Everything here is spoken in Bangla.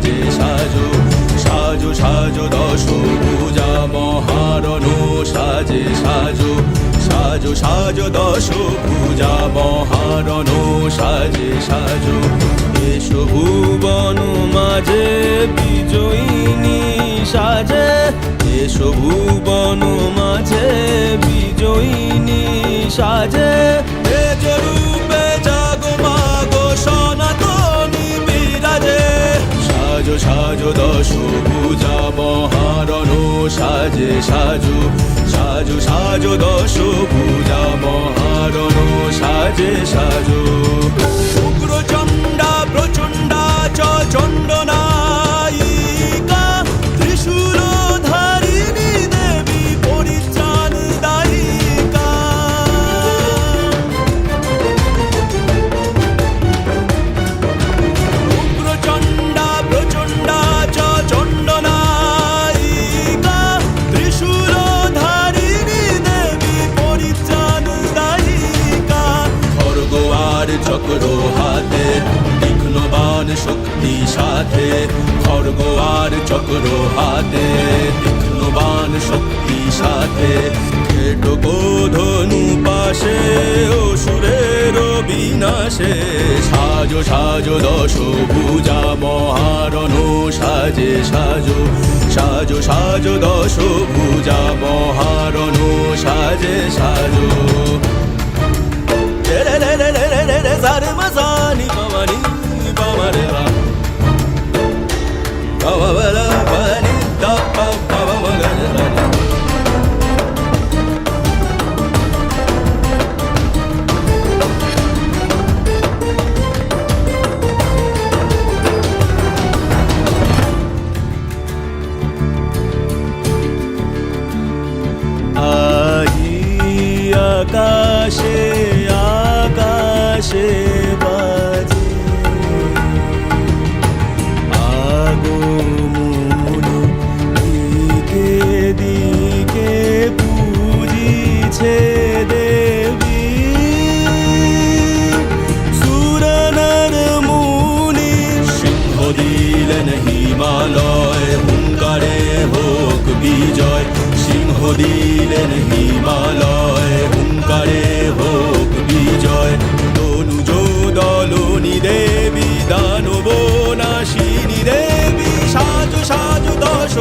সাজে সাজো সাজো সাজো দশভুজা মহারণো সাজে সাজো সাজো সাজো দশভুজা মহারণো সাজে সাজো এসো ভুবন মাঝে বিজয়িনী সাজে এসো ভুবন মাঝে বিজয়িনী সাজে তেজ রূপে জাগো মাগো সনাতনী বিরাজে সাজো সাজো দশভুজা মহারণো সাজে সাজো সাজো সাজো দশভুজা মহারণো সাজে সাজো উগ্রচণ্ডা প্রচণ্ডা চ চণ্ডনায়িকা ত্রিশূলধারিণী দেবী পরিত্রাণ দায়িকা উগ্রচণ্ডা প্রচণ্ডা চ চণ্ডনায়িকা ত্রিশূলধারিণী দেবী পরিত্রাণ দায়িকা খড়গ আর চক্র হাতে তীক্ষ্ণবাণ শক্তি সাথে খড়গ আর চক্র হাতে তীক্ষ্ণবাণ শক্তি সাথে খেটকো ধনু পাশে অসুরের বিনাশে সাজো সাজো দশভুজা মহারণো সাজে সাজো সাজো সাজো দশভুজা মহারণো সাজে সাজো রে রে রে রে রে রে রে সারে মাসানি বাবানি বাবারে বা বাবা বালা বানি দা বাবা মগরে বানি আকাশে আকাশে বাজে আগমন দিকে দিকে পূজিছে দেবী সুরনর মুনি সিংহ দিলেন হিমালয় হুঙ্কারে হোক বিজয় সিংহ দিলেন হিমালয় হুঙ্কারে হোক বিজয় তনুজ দলনী দেবী দানব নাশিনী দেবী সাজো সাজো দশ